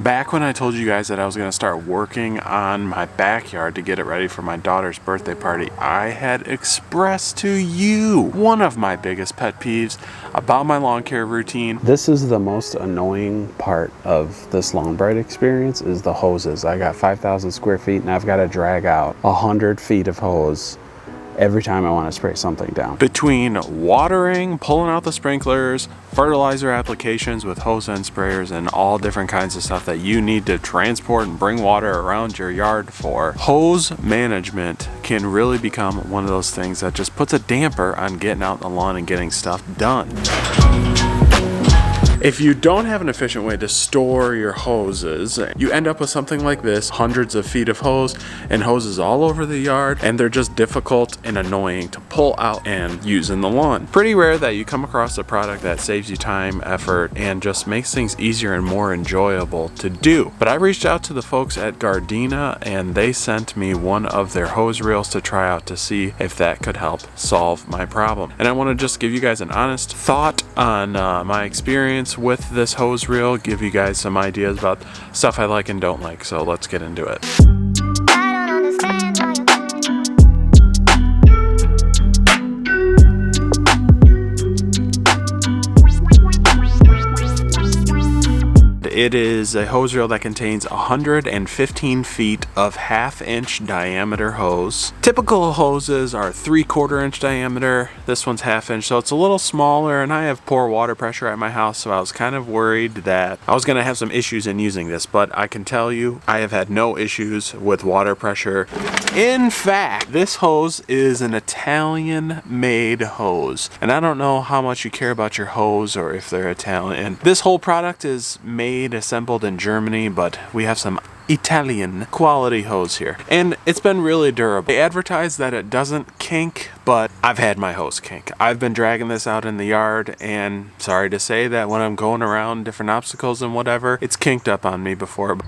Back when I told you guys that I was going to start working on my backyard to get it ready for my daughter's birthday party, I had expressed to you one of my biggest pet peeves about my lawn care routine. This is the most annoying part of this lawn bright experience is the hoses. I got 5,000 square feet and I've got to drag out 100 feet of hose every time I want to spray something down. Between watering, pulling out the sprinklers, fertilizer applications with hose end sprayers, and all different kinds of stuff that you need to transport and bring water around your yard for, hose management can really become one of those things that just puts a damper on getting out on the lawn and getting stuff done. If you don't have an efficient way to store your hoses, you end up with something like this, hundreds of feet of hose and hoses all over the yard, and they're just difficult and annoying to pull out and use in the lawn. Pretty rare that you come across a product that saves you time, effort, and just makes things easier and more enjoyable to do. But I reached out to the folks at Gardena and they sent me one of their hose reels to try out to see if that could help solve my problem. And I want to just give you guys an honest thought on my experience with this hose reel, give you guys some ideas about stuff I like and don't like. So let's get into it. It is a hose reel that contains 115 feet of 1/2 inch diameter hose. Typical hoses are 3/4 inch diameter. This one's 1/2 inch, so it's a little smaller, and I have poor water pressure at my house, so I was kind of worried that I was going to have some issues in using this, but I can tell you I have had no issues with water pressure. In fact, this hose is an Italian-made hose, and I don't know how much you care about your hose or if they're Italian. This whole product is assembled in Germany, but we have some Italian quality hose here, and it's been really durable. They advertise that it doesn't kink, but I've had my hose kink. I've been dragging this out in the yard, and sorry to say that when I'm going around different obstacles and whatever, it's kinked up on me before.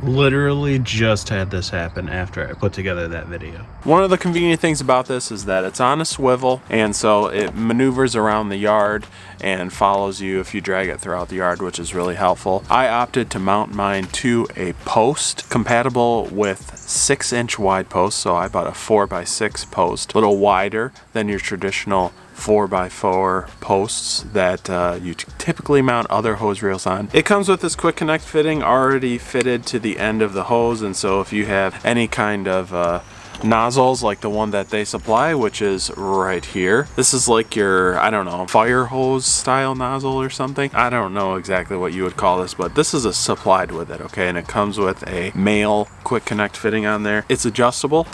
Literally just had this happen after I put together that video. One of the convenient things about this is that it's on a swivel, and so it maneuvers around the yard and follows you if you drag it throughout the yard, which is really helpful. I opted to mount mine to a post compatible with 6-inch wide posts, so I bought a 4x6 post, a little wider than your traditional 4x4 posts that you typically mount other hose reels on. It comes with this quick connect fitting already fitted to the end of the hose, and so if you have any kind of nozzles like the one that they supply, which is right here, this is like your, I don't know, fire hose style nozzle or something. I don't know exactly what you would call this, but this is supplied with it, okay? And it comes with a male quick connect fitting on there. It's adjustable.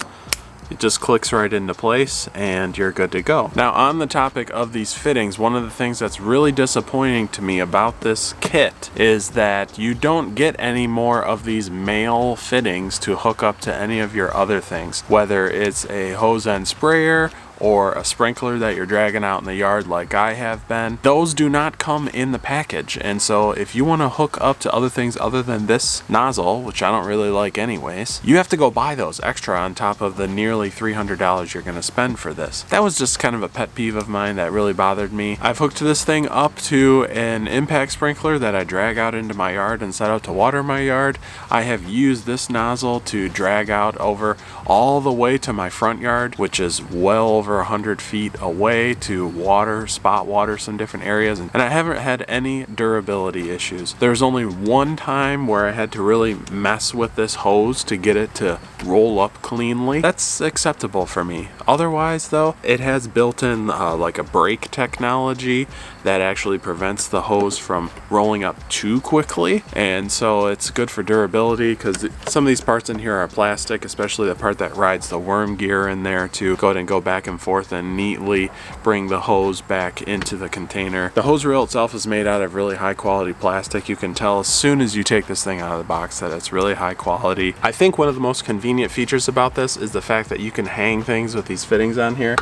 It just clicks right into place and you're good to go. Now, on the topic of these fittings, one of the things that's really disappointing to me about this kit is that you don't get any more of these male fittings to hook up to any of your other things, whether it's a hose end sprayer or a sprinkler that you're dragging out in the yard like I have been. Those do not come in the package, and so if you want to hook up to other things other than this nozzle, which I don't really like anyways, you have to go buy those extra on top of the nearly $300 you're going to spend for this. That was just kind of a pet peeve of mine that really bothered me. I've hooked this thing up to an impact sprinkler that I drag out into my yard and set out to water my yard. I have used this nozzle to drag out over all the way to my front yard, which is well over 100 feet away, to water, spot water some different areas, and I haven't had any durability issues. There's only one time where I had to really mess with this hose to get it to roll up cleanly. That's acceptable for me. Otherwise though, it has built-in like a brake technology that actually prevents the hose from rolling up too quickly, and so it's good for durability because some of these parts in here are plastic, especially the part that rides the worm gear in there to go ahead and go back and forth and neatly bring the hose back into the container. The hose reel itself is made out of really high quality plastic. You can tell as soon as you take this thing out of the box that it's really high quality. I think one of the most convenient features about this is the fact that you can hang things with these fittings on here.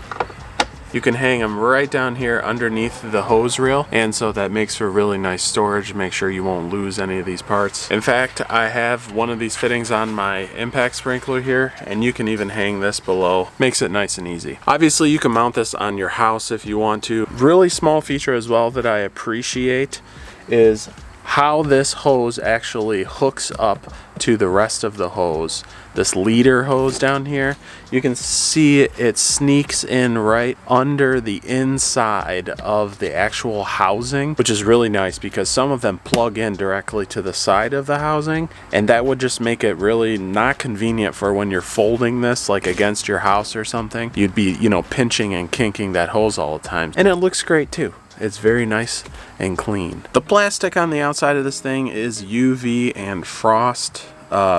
You can hang them right down here underneath the hose reel, and so that makes for really nice storage. Make sure you won't lose any of these parts. In fact, I have one of these fittings on my impact sprinkler here, and you can even hang this below. Makes it nice and easy. Obviously, you can mount this on your house if you want to. Really small feature as well that I appreciate is how this hose actually hooks up to the rest of the hose. This leader hose down here, you can see it sneaks in right under the inside of the actual housing, which is really nice because some of them plug in directly to the side of the housing, and that would just make it really not convenient for when you're folding this like against your house or something. You'd be, you know, pinching and kinking that hose all the time. And it looks great too. It's very nice and clean. The plastic on the outside of this thing is UV and frost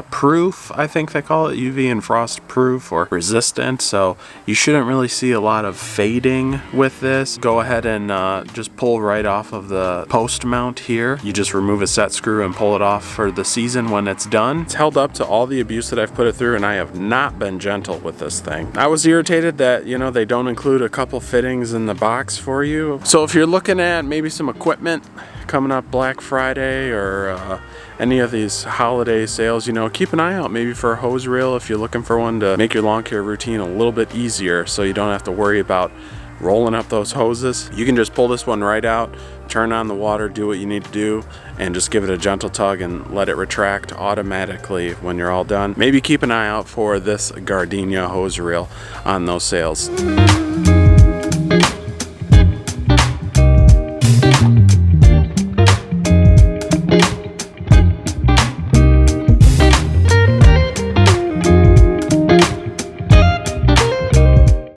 proof, I think they call it, UV and frost proof or resistant, so you shouldn't really see a lot of fading with this. Go ahead and just pull right off of the post mount here. You just remove a set screw and pull it off for the season when it's done. It's held up to all the abuse that I've put it through, and I have not been gentle with this thing. I was irritated that, you know, they don't include a couple fittings in the box for you. So if you're looking at maybe some equipment coming up Black Friday or any of these holiday sales, you know, keep an eye out maybe for a hose reel if you're looking for one to make your lawn care routine a little bit easier so you don't have to worry about rolling up those hoses. You can just pull this one right out, turn on the water, do what you need to do, and just give it a gentle tug and let it retract automatically when you're all done. Maybe keep an eye out for this Gardena hose reel on those sales.